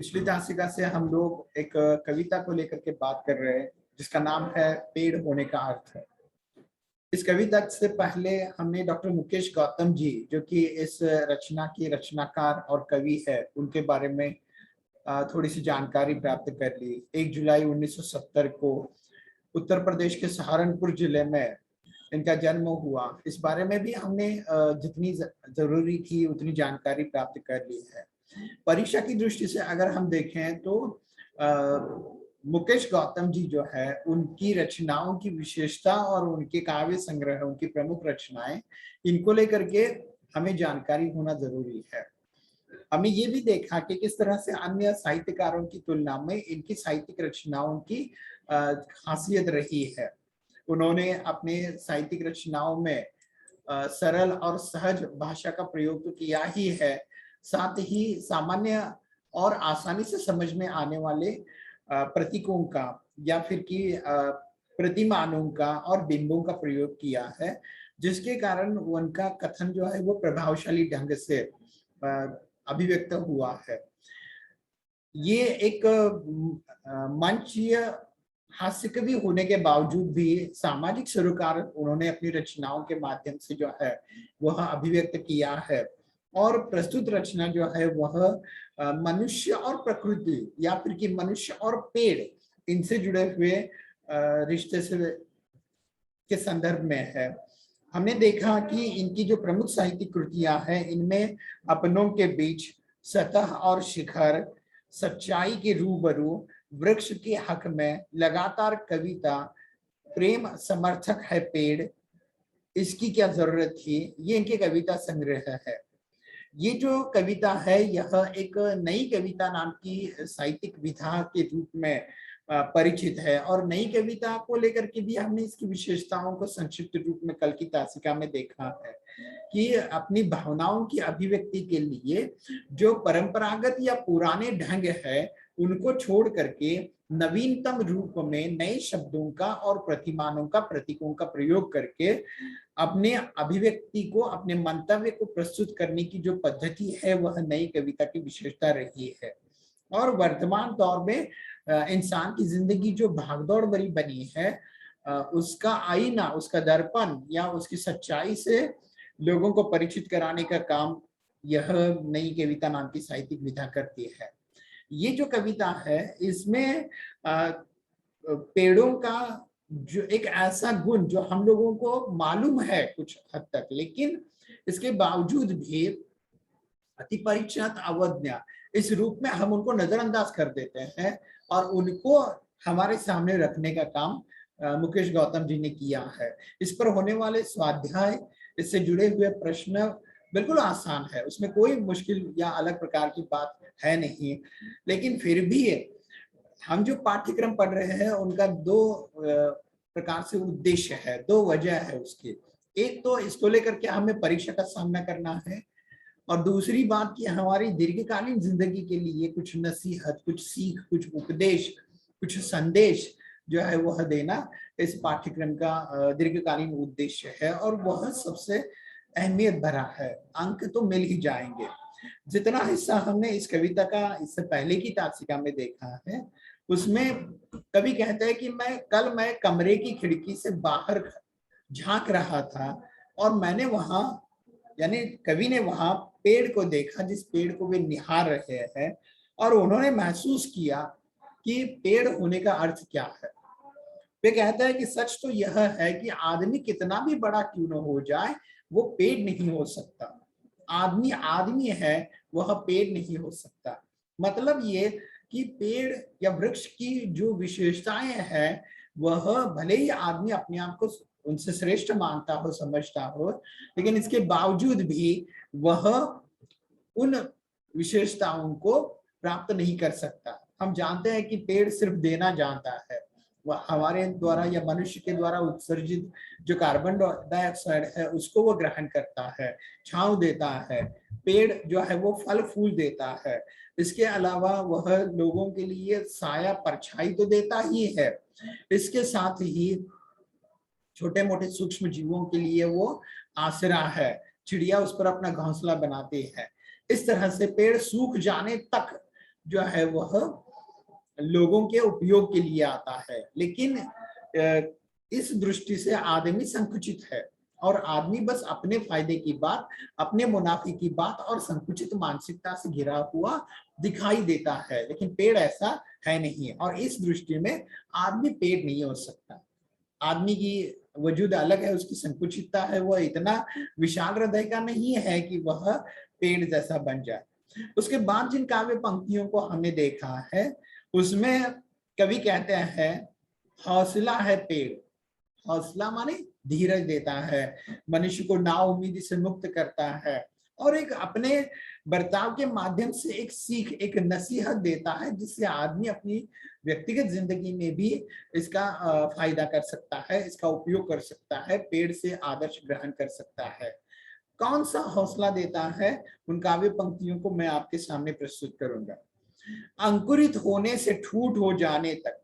पिछली तासिका से हम लोग एक कविता को लेकर के बात कर रहे हैं जिसका नाम है पेड़ होने का अर्थ है। इस कविता से पहले हमने डॉक्टर मुकेश गौतम जी, जो कि इस रचना की रचनाकार और कवि है, उनके बारे में थोड़ी सी जानकारी प्राप्त कर ली। 1 जुलाई 1970 को उत्तर प्रदेश के सहारनपुर जिले में इनका जन्म हुआ। इस बारे में भी हमने जितनी जरूरी थी उतनी जानकारी प्राप्त कर ली है। परीक्षा की दृष्टि से अगर हम देखें तो मुकेश गौतम जी जो है, उनकी रचनाओं की विशेषता और उनके काव्य संग्रह, उनकी प्रमुख रचनाएं, इनको लेकर के हमें जानकारी होना जरूरी है। हमें ये भी देखा कि किस तरह से अन्य साहित्यकारों की तुलना में इनकी साहित्यिक रचनाओं की खासियत रही है। उन्होंने अपने साहित्यिक रचनाओं में सरल और सहज भाषा का प्रयोग तो किया ही है, साथ ही सामान्य और आसानी से समझ में आने वाले प्रतीकों का या फिर कि प्रतिमानों का और बिंबों का प्रयोग किया है, जिसके कारण उनका कथन जो है वो प्रभावशाली ढंग से अभिव्यक्त हुआ है। ये एक मंचीय हास्य कवि होने के बावजूद भी सामाजिक सरोकार उन्होंने अपनी रचनाओं के माध्यम से जो है वह अभिव्यक्त किया है। और प्रस्तुत रचना जो है वह मनुष्य और प्रकृति या फिर कि मनुष्य और पेड़, इनसे जुड़े हुए रिश्ते से के संदर्भ में है। हमने देखा कि इनकी जो प्रमुख साहित्यिक कृतियां हैं, इनमें अपनों के बीच, सतह और शिखर, सच्चाई के रूबरू, वृक्ष के हक में, लगातार कविता, प्रेम समर्थक है पेड़, इसकी क्या जरूरत थी, ये इनके कविता संग्रह है। ये जो कविता है यह एक नई कविता नाम की साहित्यिक विधा के रूप में परिचित है, और नई कविता को लेकर के भी हमने इसकी विशेषताओं को संक्षिप्त रूप में कल की तासिका में देखा है कि अपनी भावनाओं की अभिव्यक्ति के लिए जो परंपरागत या पुराने ढंग है उनको छोड़ करके नवीनतम रूप में नए शब्दों का और प्रतिमानों का, प्रतीकों का प्रयोग करके अपने अभिव्यक्ति को, अपने मंतव्य को प्रस्तुत करने की जो पद्धति है वह नई कविता की विशेषता रही है। और वर्तमान दौर में इंसान की जिंदगी जो भागदौड़ भरी बनी है, उसका आईना, उसका दर्पण या उसकी सच्चाई से लोगों को परिचित कराने का काम यह नई कविता नाम की साहित्यिक विधा करती है। ये जो कविता है इसमें पेड़ों का जो एक ऐसा गुण जो हम लोगों को मालूम है कुछ हद तक, लेकिन इसके बावजूद भी अति परिचित अवज्ञा इस रूप में हम उनको नजरअंदाज कर देते हैं और उनको हमारे सामने रखने का काम मुकेश गौतम जी ने किया है। इस पर होने वाले स्वाध्याय, इससे जुड़े हुए प्रश्न बिल्कुल आसान है, उसमें कोई मुश्किल या अलग प्रकार की बात है नहीं, लेकिन फिर भी हम जो पाठ्यक्रम पढ़ रहे हैं उनका दो प्रकार से उद्देश्य है, दो वजह है उसकी। एक तो इसको लेकर के हमें परीक्षा का सामना करना है, और दूसरी बात कि हमारी दीर्घकालीन जिंदगी के लिए कुछ नसीहत, कुछ सीख, कुछ उपदेश, कुछ संदेश जो है वह देना इस पाठ्यक्रम का दीर्घकालीन उद्देश्य है, और वह सबसे अहमियत भरा है। अंक तो मिल ही जाएंगे। जितना हिस्सा हमने इस कविता का इससे पहले की तासिका में देखा है, उसमें कवि कहते हैं कि मैं कमरे की खिड़की से बाहर झांक रहा था और मैंने वहां, यानी कवि ने वहां पेड़ को देखा जिस पेड़ को वे निहार रहे हैं, और उन्होंने महसूस किया कि पेड़ होने का अर्थ क्या है। वे कहते हैं कि सच तो यह है कि आदमी कितना भी बड़ा क्यों न हो जाए, वो पेड़ नहीं हो सकता। आदमी आदमी है, वह पेड़ नहीं हो सकता। मतलब ये कि पेड़ या वृक्ष की जो विशेषताएं हैं, वह भले ही आदमी अपने आप को उनसे श्रेष्ठ मानता हो, समझता हो, लेकिन इसके बावजूद भी वह उन विशेषताओं को प्राप्त नहीं कर सकता। हम जानते हैं कि पेड़ सिर्फ देना जानता है, वह हमारे द्वारा या मनुष्य के द्वारा उत्सर्जित जो कार्बन डाइऑक्साइड है उसको वो ग्रहण करता है, छांव देता है। पेड़ जो है वो फल फूल देता है। इसके अलावा वह लोगों के लिए साया, परछाई तो देता ही है, इसके साथ ही छोटे मोटे सूक्ष्म जीवों के लिए वो आसरा है। चिड़िया उस पर अपना घोंसला बनाती है। इस तरह से पेड़ सूख जाने तक जो है वह लोगों के उपयोग के लिए आता है। लेकिन इस दृष्टि से आदमी संकुचित है और आदमी बस अपने फायदे की बात, अपने मुनाफे की बात और संकुचित मानसिकता से घिरा हुआ दिखाई देता है। लेकिन पेड़ ऐसा है नहीं, और इस दृष्टि में आदमी पेड़ नहीं हो सकता। आदमी की वजूद अलग है, उसकी संकुचितता है, वह इतना विशाल हृदय का नहीं है कि वह पेड़ जैसा बन जाए। उसके बाद जिन काव्य पंक्तियों को हमने देखा है उसमें कवि कहते हैं हौसला है पेड़। हौसला माने धीरज देता है, मनुष्य को नाउम्मीदी से मुक्त करता है और एक अपने बर्ताव के माध्यम से एक सीख, एक नसीहत देता है जिससे आदमी अपनी व्यक्तिगत जिंदगी में भी इसका फायदा कर सकता है, इसका उपयोग कर सकता है, पेड़ से आदर्श ग्रहण कर सकता है। कौन सा हौसला देता है, उन काव्य पंक्तियों को मैं आपके सामने प्रस्तुत करूंगा। अंकुरित होने से ठूठ हो जाने तक,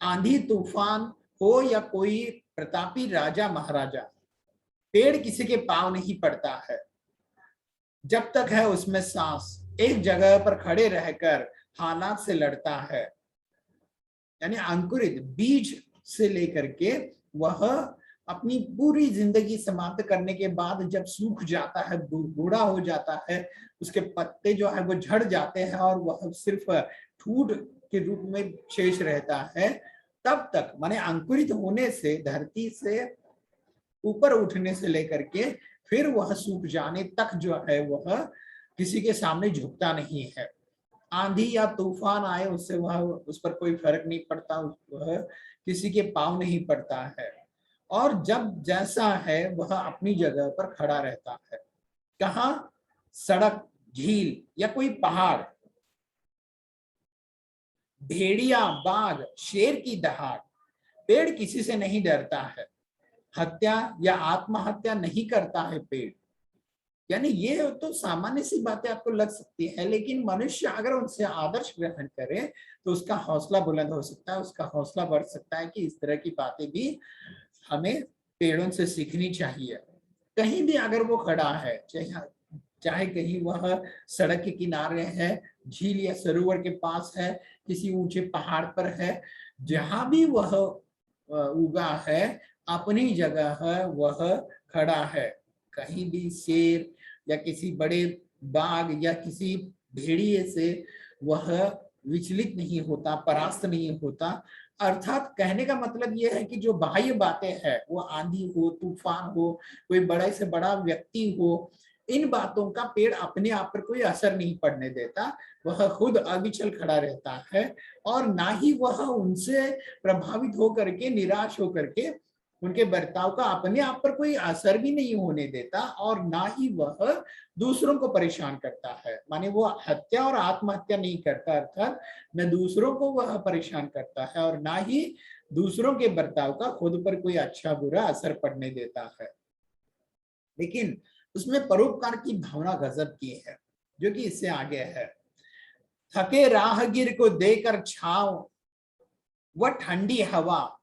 आंधी तूफान हो या कोई प्रतापी राजा महाराजा, पेड़ किसी के पांव नहीं पड़ता है। जब तक है उसमें सांस, एक जगह पर खड़े रहकर हालात से लड़ता है। यानी अंकुरित बीज से लेकर के वह अपनी पूरी जिंदगी समाप्त करने के बाद जब सूख जाता है, बूढ़ा हो जाता है, उसके पत्ते जो है वो झड़ जाते हैं और वह सिर्फ ठूठ के रूप में शेष रहता है, तब तक माने अंकुरित होने से, धरती से ऊपर उठने से लेकर के फिर वह सूख जाने तक जो है वह किसी के सामने झुकता नहीं है। आंधी या तूफान आए उससे वह, उस पर कोई फर्क नहीं पड़ता, वह किसी के पांव नहीं पड़ता है और जब जैसा है वह अपनी जगह पर खड़ा रहता है। कहाँ? सड़क, झील या कोई पहाड़, भेड़िया, बाघ, शेर की दहाड़, पेड़ किसी से नहीं डरता है। हत्या या आत्महत्या नहीं करता है पेड़। यानी ये तो सामान्य सी बातें आपको लग सकती है, लेकिन मनुष्य अगर उनसे आदर्श ग्रहण करे तो उसका हौसला बुलंद हो सकता है, उसका हौसला बढ़ सकता है कि इस तरह की बातें भी हमें पेड़ों से सीखनी चाहिए। कहीं भी अगर वो खड़ा है, चाहे कहीं वह सड़क के किनारे है, झील या सरोवर के पास है, किसी ऊंचे पहाड़ पर है, जहां भी वह उगा है अपनी जगह है वह खड़ा है। कहीं भी शेर या किसी बड़े बाघ या किसी भेड़िए से वह विचलित नहीं होता, परास्त नहीं होता। अर्थात कहने का मतलब यह है कि जो बाह्य बातें हैं, वो आंधी हो, तूफान हो, कोई बड़े से बड़ा व्यक्ति हो, इन बातों का पेड़ अपने आप पर कोई असर नहीं पड़ने देता। वह खुद अविचल खड़ा रहता है और ना ही वह उनसे प्रभावित होकर के, निराश होकर के उनके बर्ताव का अपने आप पर कोई असर भी नहीं होने देता और ना ही वह दूसरों को परेशान करता है। माने वो हत्या और आत्महत्या नहीं करता, अर्थात न दूसरों को वह परेशान करता है और ना ही दूसरों के बर्ताव का खुद पर कोई अच्छा बुरा असर पड़ने देता है। लेकिन उसमें परोपकार की भावना गजब की है, जो कि इससे आगे है। थके राहगीर को देकर छांव व ठंडी हवा,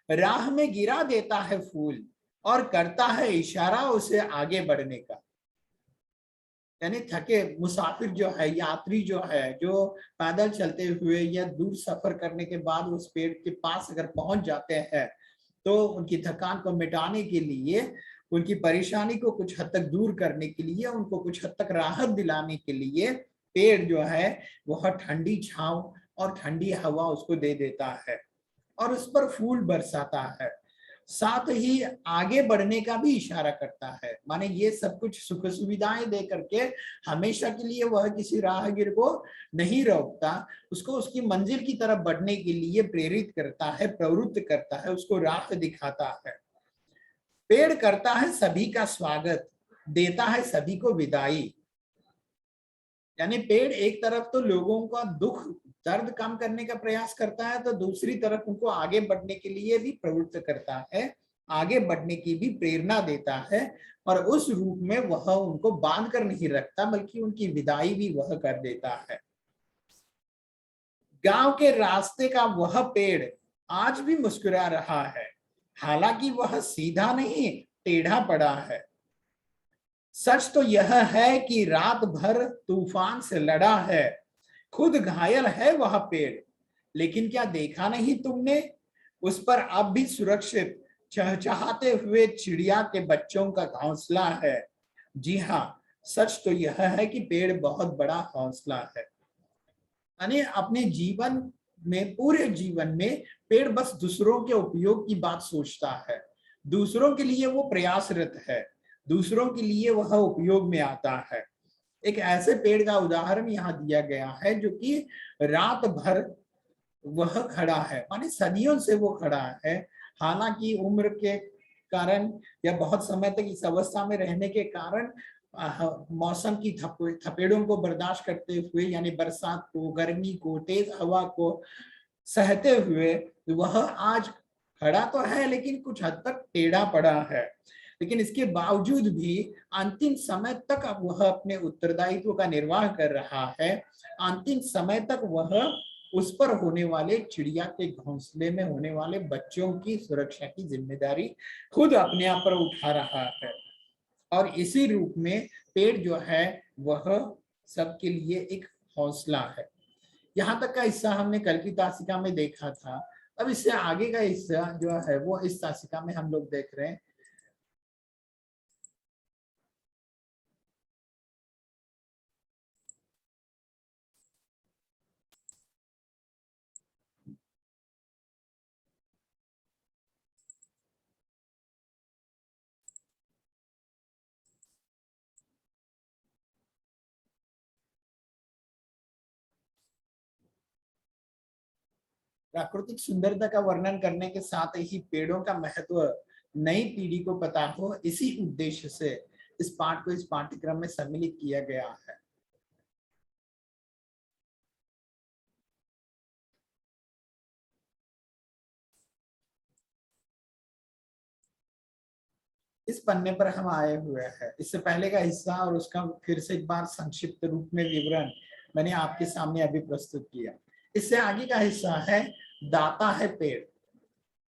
राह में गिरा देता है फूल और करता है इशारा उसे आगे बढ़ने का। यानी थके मुसाफिर जो है, यात्री जो है, जो पैदल चलते हुए या दूर सफर करने के बाद उस पेड़ के पास अगर पहुंच जाते हैं तो उनकी थकान को मिटाने के लिए, उनकी परेशानी को कुछ हद तक दूर करने के लिए, उनको कुछ हद तक राहत दिलाने के लिए पेड़ जो है वह ठंडी छांव और ठंडी हवा उसको दे देता है और उस पर फूल बरसाता है, साथ ही आगे बढ़ने का भी इशारा करता है। माने ये सब कुछ सुख सुविधाएं दे करके हमेशा के लिए वह किसी राहगीर को नहीं रोकता, उसको उसकी मंजिल की तरफ बढ़ने के लिए प्रेरित करता है, प्रवृत्त करता है, उसको राह दिखाता है। पेड़ करता है सभी का स्वागत, देता है सभी को विदाई। यानी पेड़ एक तरफ तो लोगों का दुख दर्द कम करने का प्रयास करता है, तो दूसरी तरफ उनको आगे बढ़ने के लिए भी प्रवृत्त करता है, आगे बढ़ने की भी प्रेरणा देता है और उस रूप में वह उनको बांध कर नहीं रखता बल्कि उनकी विदाई भी वह कर देता है। गांव के रास्ते का वह पेड़ आज भी मुस्कुरा रहा है, हालांकि वह सीधा नहीं टेढ़ा पड़ा है। सच तो यह है कि रात भर तूफान से लड़ा है, खुद घायल है वह पेड़, लेकिन क्या देखा नहीं तुमने, उस पर अब भी सुरक्षित चहचहाते हुए चिड़िया के बच्चों का घोंसला है। जी हाँ, सच तो यह है कि पेड़ बहुत बड़ा हौसला है। यानी अपने जीवन में, पूरे जीवन में पेड़ बस दूसरों के उपयोग की बात सोचता है, दूसरों के लिए वो प्रयासरत है, दूसरों के लिए वह उपयोग में आता है। एक ऐसे पेड़ का उदाहरण यहाँ दिया गया है जो कि रात भर वह खड़ा है, माने सदियों से वो खड़ा है। हालांकि उम्र के कारण या बहुत समय तक इस अवस्था में रहने के कारण मौसम की थपेड़ों को बर्दाश्त करते हुए, यानी बरसात को, गर्मी को, तेज हवा को सहते हुए वह आज खड़ा तो है, लेकिन कुछ हद तक टेढ़ा पड़ा है। लेकिन इसके बावजूद भी अंतिम समय तक अब वह अपने उत्तरदायित्व का निर्वाह कर रहा है। अंतिम समय तक वह उस पर होने वाले, चिड़िया के घोंसले में होने वाले बच्चों की सुरक्षा की जिम्मेदारी खुद अपने आप पर उठा रहा है। और इसी रूप में पेड़ जो है वह सबके लिए एक हौसला है। यहाँ तक का हिस्सा हमने कल की तासिका में देखा था। अब इससे आगे का हिस्सा जो है वो इस तासिका में हम लोग देख रहे हैं। प्राकृतिक सुंदरता का वर्णन करने के साथ ही पेड़ों का महत्व नई पीढ़ी को पता हो, इसी उद्देश्य से इस पाठ को इस पाठ्यक्रम में सम्मिलित किया गया है। इस पन्ने पर हम आए हुए हैं। इससे पहले का हिस्सा और उसका फिर से एक बार संक्षिप्त रूप में विवरण मैंने आपके सामने अभी प्रस्तुत किया। इससे आगे का हिस्सा है दाता है पेड़।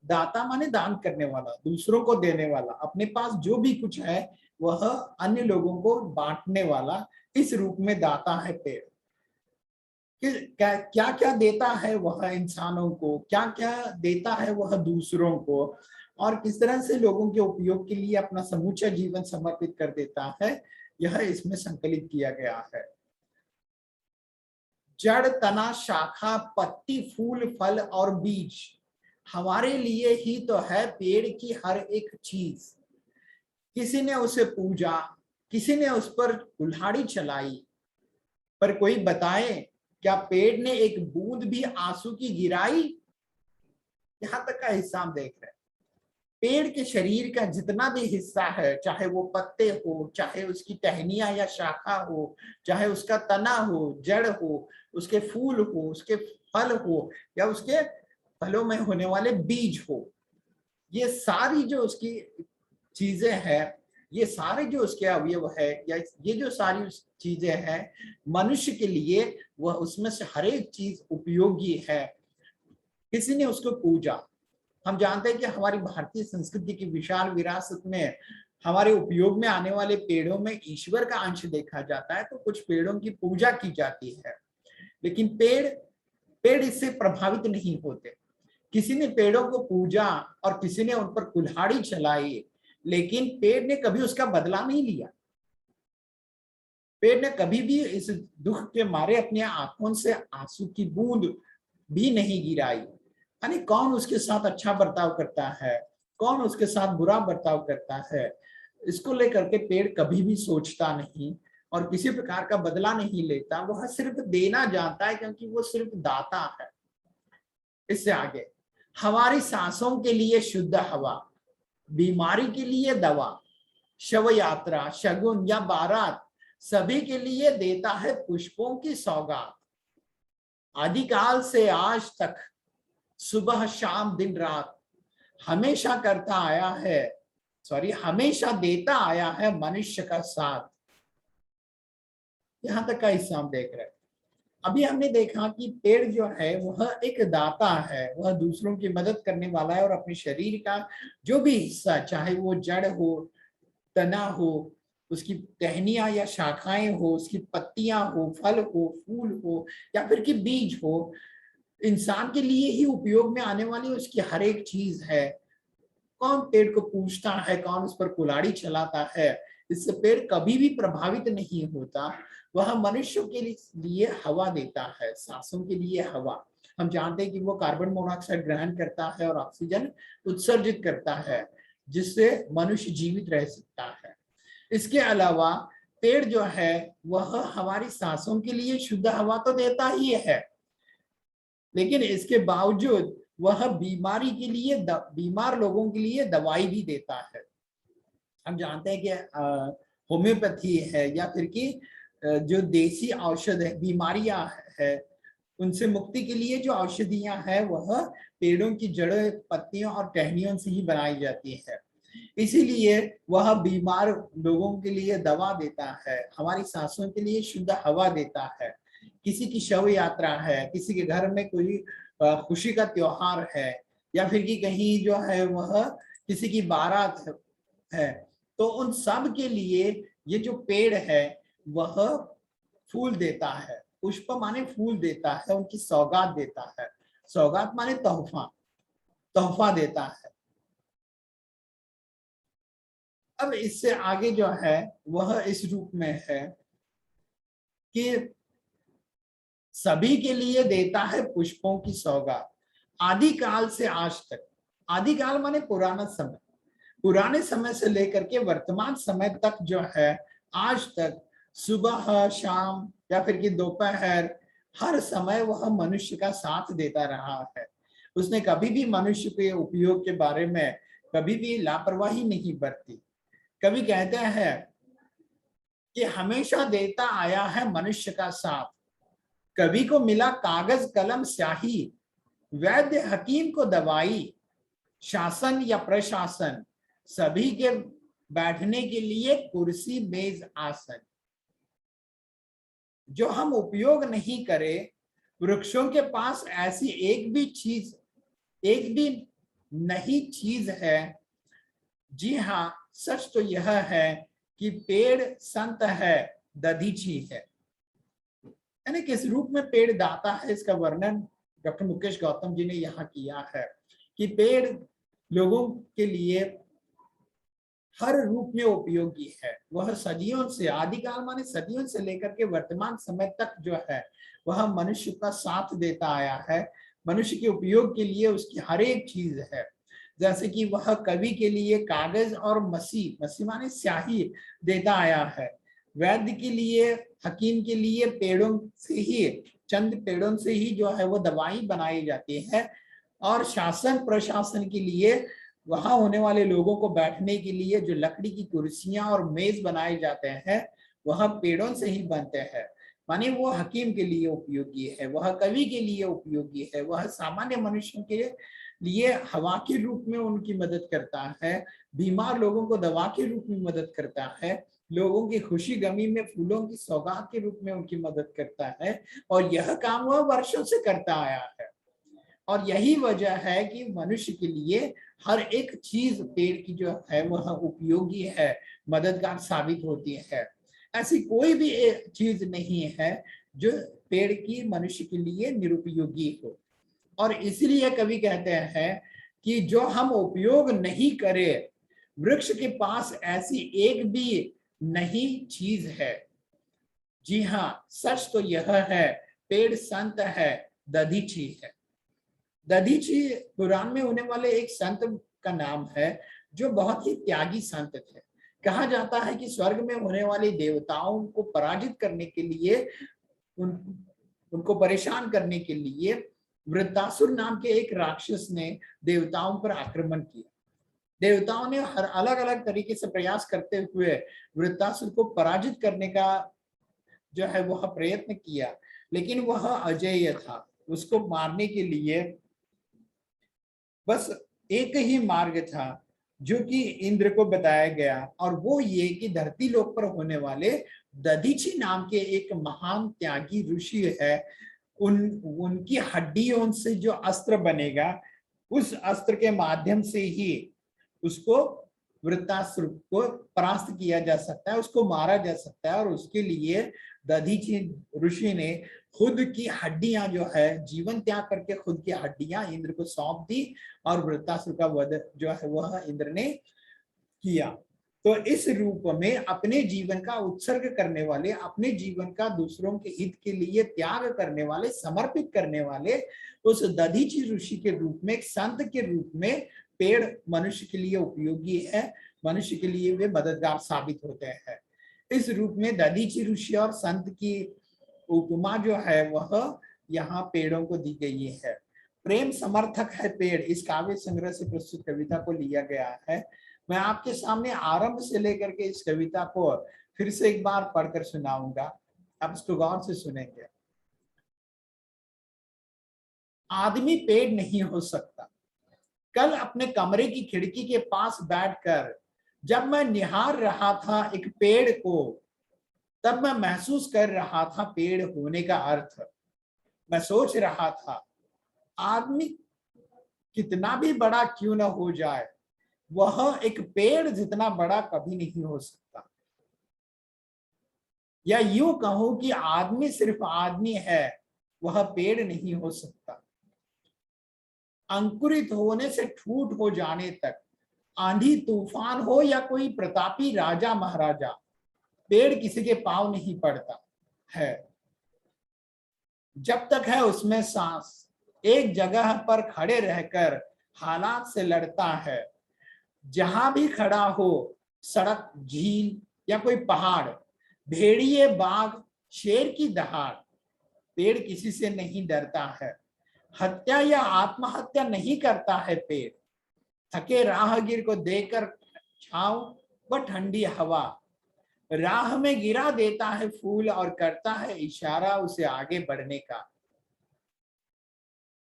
दाता माने दान करने वाला, दूसरों को देने वाला, अपने पास जो भी कुछ है वह अन्य लोगों को बांटने वाला, इस रूप में दाता है पेड़। क्या क्या देता है वह इंसानों को, क्या क्या देता है वह दूसरों को, और किस तरह से लोगों के उपयोग के लिए अपना समूचा जीवन समर्पित कर देता है, यह इसमें संकलित किया गया है। जड़, तना, शाखा, पत्ती, फूल, फल और बीज हमारे लिए ही तो है पेड़ की हर एक चीज। किसी ने उसे पूजा, किसी ने उस पर कुल्हाड़ी चलाई, पर कोई बताए क्या पेड़ ने एक बूंद भी आंसू की गिराई? यहां तक का हिस्सा हम देख रहे हैं। पेड़ के शरीर का जितना भी हिस्सा है, चाहे वो पत्ते हो, चाहे उसकी टहनियां या शाखा हो, चाहे उसका तना हो, जड़ हो, उसके फूल हो, उसके फल हो, या उसके फलों में होने वाले बीज हो, ये सारी जो उसकी चीजें हैं, ये सारे जो उसके अवयव है, या ये जो सारी चीजें हैं मनुष्य के लिए, वह उसमें से हर एक चीज उपयोगी है। किसी ने उसको पूजा। हम जानते हैं कि हमारी भारतीय संस्कृति की विशाल विरासत में हमारे उपयोग में आने वाले पेड़ों में ईश्वर का अंश देखा जाता है, तो कुछ पेड़ों की पूजा की जाती है। लेकिन पेड़ इससे प्रभावित नहीं होते। किसी ने पेड़ों को पूजा और किसी ने उन पर कुल्हाड़ी चलाई, लेकिन पेड़ ने कभी उसका बदला नहीं लिया। पेड़ ने कभी भी इस दुख के मारे अपनी आंखों से आंसू की बूंद भी नहीं गिराई। यानी कौन उसके साथ अच्छा बर्ताव करता है, कौन उसके साथ बुरा बर्ताव करता है, इसको लेकर के पेड़ कभी भी सोचता नहीं और किसी प्रकार का बदला नहीं लेता। वह सिर्फ देना जानता है, क्योंकि वो सिर्फ दाता है। इससे आगे, हमारी सांसों के लिए शुद्ध हवा, बीमारी के लिए दवा, शव यात्रा, शगुन या बारात, सभी के लिए देता है पुष्पों की सौगात। आदिकाल से आज तक, सुबह शाम दिन रात, हमेशा करता आया है, हमेशा देता आया है मनुष्य का साथ। यहां तक का हिस्सा हम देख रहे हैं। अभी हमने देखा कि पेड़ जो है वह एक दाता है, वह दूसरों की मदद करने वाला है, और अपने शरीर का जो भी हिस्सा, चाहे वो जड़ हो, तना हो, उसकी टहनियां या शाखाएं हो, उसकी पत्तियां हो, फल हो, फूल हो, या फिर कि बीज हो, इंसान के लिए ही उपयोग में आने वाली उसकी हर एक चीज है। कौन पेड़ को पूछता है, कौन उस पर कुल्हाड़ी चलाता है, इससे पेड़ कभी भी प्रभावित नहीं होता। वह मनुष्यों के लिए हवा देता है, सांसों के लिए हवा। हम जानते हैं कि वो कार्बन मोनोऑक्साइड ग्रहण करता है और ऑक्सीजन उत्सर्जित करता है, जिससे मनुष्य जीवित रह सकता है। इसके अलावा पेड़ जो है वह हमारी सांसों के लिए शुद्ध हवा तो देता ही है, लेकिन इसके बावजूद वह बीमारी के लिए बीमार लोगों के लिए दवाई भी देता है। हम जानते हैं कि होम्योपैथी है या फिर कि जो देसी औषध है, बीमारियां है, उनसे मुक्ति के लिए जो औषधियां हैं वह पेड़ों की जड़ों, पत्तियों और टहनियों से ही बनाई जाती है। इसीलिए वह बीमार लोगों के लिए दवा देता है, हमारी सांसों के लिए शुद्ध हवा देता है। किसी की शव यात्रा है, किसी के घर में कोई खुशी का त्योहार है, या फिर कि कहीं जो है वह किसी की बारात है, तो उन सब के लिए ये जो पेड़ है वह फूल देता है। पुष्प माने फूल देता है, उनकी सौगात देता है। सौगात माने तोहफा, तोहफा देता है। अब इससे आगे जो है वह इस रूप में है कि सभी के लिए देता है पुष्पों की सौगात, आदिकाल से आज तक। आदिकाल माने पुराना समय, पुराने समय से लेकर के वर्तमान समय तक जो है, आज तक सुबह, शाम या फिर कि दोपहर, हर समय वह मनुष्य का साथ देता रहा है। उसने कभी भी मनुष्य के उपयोग के बारे में कभी भी लापरवाही नहीं बरती। कभी कहते हैं कि हमेशा देता आया है मनुष्य का साथ। कवि को मिला कागज कलम स्याही, वैद्य हकीम को दवाई, शासन या प्रशासन सभी के बैठने के लिए कुर्सी मेज आसन। जो हम उपयोग नहीं करें, वृक्षों के पास ऐसी एक भी चीज, एक भी नई चीज है। जी हाँ, सच तो यह है कि पेड़ संत है, दधीची है। यानी किस रूप में पेड़ दाता है, इसका वर्णन डॉक्टर मुकेश गौतम जी ने यहाँ किया है कि पेड़ लोगों के लिए हर रूप में उपयोगी है। वह सदियों से, आदिकाल माने सदियों से लेकर के वर्तमान समय तक जो है वह मनुष्य का साथ देता आया है। मनुष्य के उपयोग के लिए उसकी हर एक चीज है। जैसे कि वह कवि के लिए कागज और मसी, मसी माने स्याही देता आया है। वैद्य के लिए, हकीम के लिए पेड़ों से ही, चंद पेड़ों से ही जो है वो दवाई बनाई जाती है। और शासन प्रशासन के लिए, वहां होने वाले लोगों को बैठने के लिए जो लकड़ी की कुर्सियां और मेज बनाए जाते हैं वह पेड़ों से ही बनते हैं। माने वो हकीम के लिए उपयोगी है, वह कवि के लिए उपयोगी है, वह सामान्य मनुष्यों के लिए हवा के रूप में उनकी मदद करता है, बीमार लोगों को दवा के रूप में मदद करता है, लोगों की खुशी गमी में फूलों की सौगात के रूप में उनकी मदद करता है। और यह काम वह वर्षों से करता आया है। और यही वजह है कि मनुष्य के लिए हर एक चीज पेड़ की जो है वह उपयोगी है, मददगार साबित होती है। ऐसी कोई भी एक चीज नहीं है जो पेड़ की मनुष्य के लिए निरुपयोगी हो। और इसलिए कवि कहते हैं कि जो हम उपयोग नहीं करें, वृक्ष के पास ऐसी एक भी नहीं चीज है। जी हाँ, सच तो यह है, पेड़ संत है, दधीची है। दधीची पुराण में होने वाले एक संत का नाम है जो बहुत ही त्यागी संत थे। कहा जाता है कि स्वर्ग में होने वाले देवताओं को पराजित करने के लिए, उनको परेशान करने के लिए वृत्तासुर नाम के एक राक्षस ने देवताओं पर आक्रमण किया। देवताओं ने हर अलग अलग तरीके से प्रयास करते हुए वृत्तासुर को पराजित करने का जो है वह प्रयत्न किया, लेकिन वह अजेय था। उसको मारने के लिए बस एक ही मार्ग था जो कि इंद्र को बताया गया, और वो ये कि धरती लोक पर होने वाले दधीची नाम के एक महान त्यागी ऋषि है, उनकी हड्डियों से जो अस्त्र बनेगा, उस अस्त्र के माध्यम से ही उसको वृत्तासुर को परास्त किया जा सकता है, उसको मारा जा सकता है। और उसके लिए दधीचि ऋषि ने खुद की हड्डियां जो है जीवन त्याग करके खुद की हड्डियां इंद्र को सौंप दी और वृत्तासुर का वध जो है वह इंद्र ने किया। तो इस रूप में अपने जीवन का उत्सर्ग करने वाले, अपने जीवन का दूसरों के हित के लिए त्याग करने वाले, समर्पित करने वाले उस दधीचि ऋषि के रूप में, एक संत के रूप में पेड़ मनुष्य के लिए उपयोगी है, मनुष्य के लिए वे मददगार साबित होते हैं। इस रूप में दधीचि ऋषि और संत की उपमा जो है वह यहाँ पेड़ों को दी गई है। प्रेम समर्थक है पेड़, इस काव्य संग्रह से प्रस्तुत कविता को लिया गया है। मैं आपके सामने आरंभ से लेकर के इस कविता को फिर से एक बार पढ़कर सुनाऊंगा, आप इसको गौर से सुनेंगे। आदमी पेड़ नहीं हो सकता। कल अपने कमरे की खिड़की के पास बैठकर जब मैं निहार रहा था एक पेड़ को, तब मैं महसूस कर रहा था पेड़ होने का अर्थ। मैं सोच रहा था आदमी कितना भी बड़ा क्यों न हो जाए, वह एक पेड़ जितना बड़ा कभी नहीं हो सकता। या यूं कहूं कि आदमी सिर्फ आदमी है, वह पेड़ नहीं हो सकता। अंकुरित होने से ठूट हो जाने तक, आंधी तूफान हो या कोई प्रतापी राजा महाराजा, पेड़ किसी के पांव नहीं पड़ता है। जब तक है उसमें सांस, एक जगह पर खड़े रहकर हालात से लड़ता है। जहां भी खड़ा हो, सड़क, झील या कोई पहाड़, भेड़िए, बाघ, शेर की दहाड़, पेड़ किसी से नहीं डरता है। हत्या या आत्महत्या नहीं करता है पेड़। थके राहगीर को देकर छांव व ठंडी हवा, राह में गिरा देता है फूल और करता है इशारा उसे आगे बढ़ने का।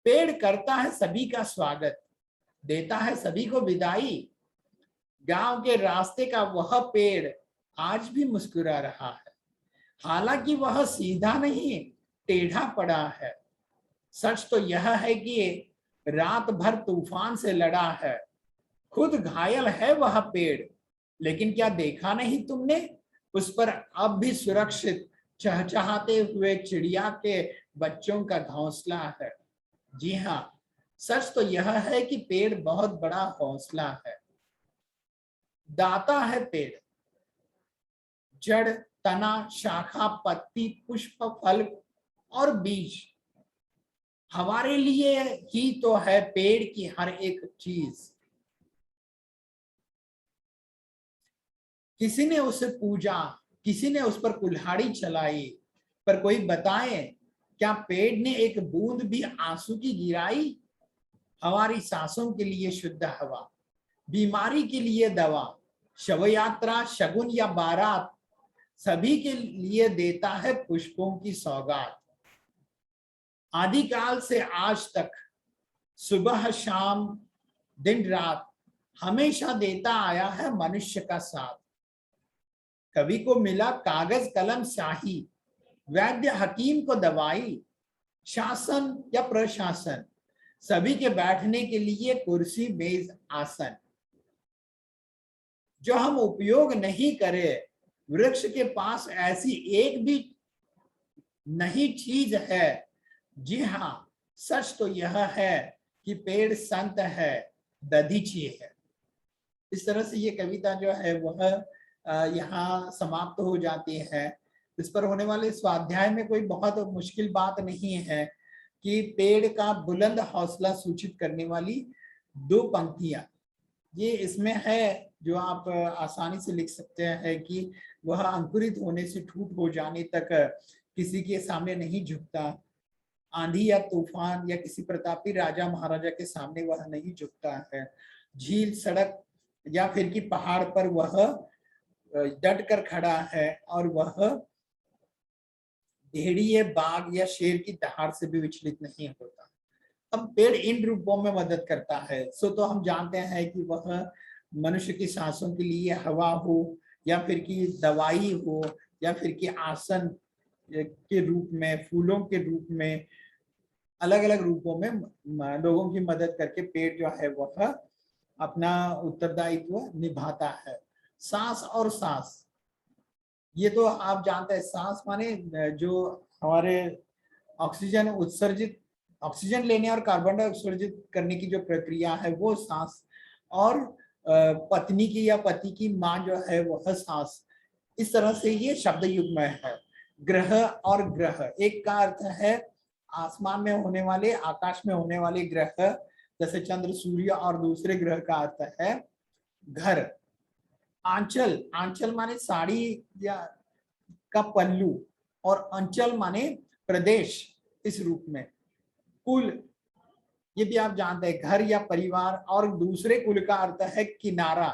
पेड़ करता है सभी का स्वागत, देता है सभी को विदाई। गांव के रास्ते का वह पेड़ आज भी मुस्कुरा रहा है, हालांकि वह सीधा नहीं, टेढ़ा पड़ा है। सच तो यह है कि रात भर तूफान से लड़ा है, खुद घायल है वह पेड़, लेकिन क्या देखा नहीं तुमने, उस पर अब भी सुरक्षित चहचहाते हुए चिड़िया के बच्चों का घोंसला है। जी हाँ, सच तो यह है कि पेड़ बहुत बड़ा हौसला है। दाता है पेड़, जड़, तना, शाखा, पत्ती, पुष्प, फल और बीज। हमारे लिए ही तो है पेड़ की हर एक चीज। किसी ने उसे पूजा, किसी ने उस पर कुल्हाड़ी चलाई, पर कोई बताए क्या पेड़ ने एक बूंद भी आंसू की गिराई। हमारी सांसों के लिए शुद्ध हवा, बीमारी के लिए दवा, शव यात्रा, शगुन या बारात, सभी के लिए देता है पुष्पों की सौगात। आदिकाल से आज तक, सुबह शाम दिन रात, हमेशा देता आया है मनुष्य का साथ। कवि को मिला कागज कलम स्याही, वैद्य हकीम को दवाई, शासन या प्रशासन, सभी के बैठने के लिए कुर्सी, मेज, आसन। जो हम उपयोग नहीं करें, वृक्ष के पास ऐसी एक भी नहीं चीज है। जी हाँ, सच तो यह है कि पेड़ संत है, दधीचि है। इस तरह से ये कविता जो है वह यहाँ समाप्त हो जाती है। इस पर होने वाले स्वाध्याय में कोई बहुत मुश्किल बात नहीं है कि पेड़ का बुलंद हौसला सूचित करने वाली दो पंक्तियां ये इसमें है, जो आप आसानी से लिख सकते हैं कि वह अंकुरित होने से ठूट हो जाने तक किसी के सामने नहीं झुकता। आंधी या तूफान या किसी प्रतापी राजा महाराजा के सामने वह नहीं झुकता है। झील, सड़क या फिर कि पहाड़ पर वह डट कर खड़ा है और वह भेड़िए, बाघ या शेर की दहाड़ से भी विचलित नहीं होता। अब पेड़ इन रूपों में मदद करता है। सो तो हम जानते हैं कि वह मनुष्य की सांसों के लिए हवा हो, या फिर कि दवाई हो, या फिर कि आसन के रूप में, फूलों के रूप में, अलग अलग रूपों में लोगों की मदद करके पेड़ जो है वह अपना उत्तरदायित्व निभाता है। सांस और सांस, ये तो आप जानते हैं, सांस माने जो हमारे ऑक्सीजन उत्सर्जित, ऑक्सीजन लेने और कार्बन डाइऑक्साइड उत्सर्जित करने की जो प्रक्रिया है वो सांस, और पत्नी की या पति की माँ जो है वह सांस। इस तरह से ये शब्द युग्म है। ग्रह और ग्रह, एक का अर्थ है आसमान में होने वाले, आकाश में होने वाले ग्रह, जैसे चंद्र सूर्य, और दूसरे ग्रह का अर्थ है घर। आंचल, आंचल माने साड़ी या का पल्लू, और अंचल माने प्रदेश इस रूप में। कुल, ये भी आप जानते हैं, घर या परिवार, और दूसरे कुल का अर्थ है किनारा,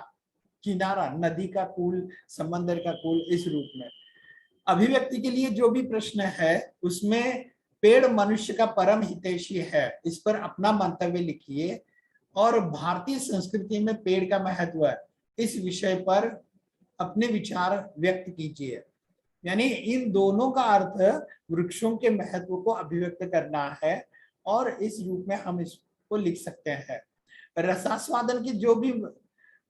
किनारा नदी का कुल, समंदर का कुल, इस रूप में। अभिव्यक्ति के लिए जो भी प्रश्न है उसमें पेड़ मनुष्य का परम हितैषी है, इस पर अपना मंतव्य लिखिए, और भारतीय संस्कृति में पेड़ का महत्व है इस विषय पर अपने विचार व्यक्त कीजिए। यानी इन दोनों का अर्थ वृक्षों के महत्व को अभिव्यक्त करना है, और इस रूप में हम इसको लिख सकते हैं। रसास्वादन के जो भी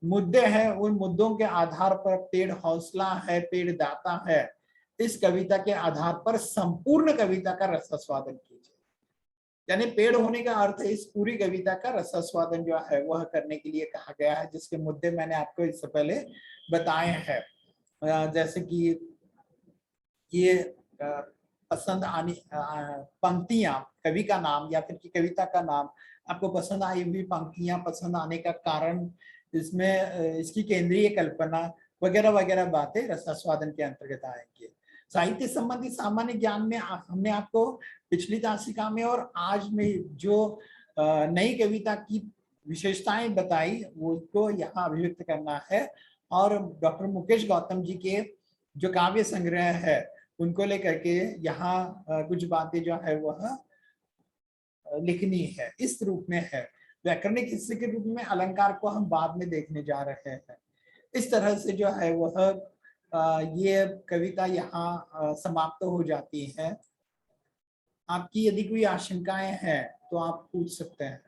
मुद्दे हैं उन मुद्दों के आधार पर पेड़ हौसला है, पेड़ दाता है, इस कविता के आधार पर संपूर्ण कविता का रसास्वादन कीजिए। यानी पेड़ होने का अर्थ इस पूरी कविता का रसास्वादन जो है वह करने के लिए कहा गया है, जिसके मुद्दे मैंने आपको इससे पहले बताए हैं। जैसे कि ये पसंद आनी पंक्तियां, कवि का नाम या फिर की कविता का नाम, आपको पसंद आई हुई पंक्तियां, पसंद आने का कारण, इसमें इसकी केंद्रीय कल्पना वगैरह वगैरह बातें रसास्वादन के अंतर्गत आएंगे। साहित्य संबंधी सामान्य ज्ञान में हमने आपको पिछली तासिका में और आज में जो नई कविता की विशेषताएं बताई वो को यहाँ अभिव्यक्त करना है, और डॉक्टर मुकेश गौतम जी के जो काव्य संग्रह है उनको लेकर के यहाँ कुछ बातें जो है वह लिखनी है, इस रूप में है। व्याकरणिक हिस्से के रूप में अलंकार को हम बाद में देखने जा रहे हैं। इस तरह से जो है वह ये कविता यहाँ समाप्त हो जाती है। आपकी यदि कोई आशंकाएं हैं तो आप पूछ सकते हैं।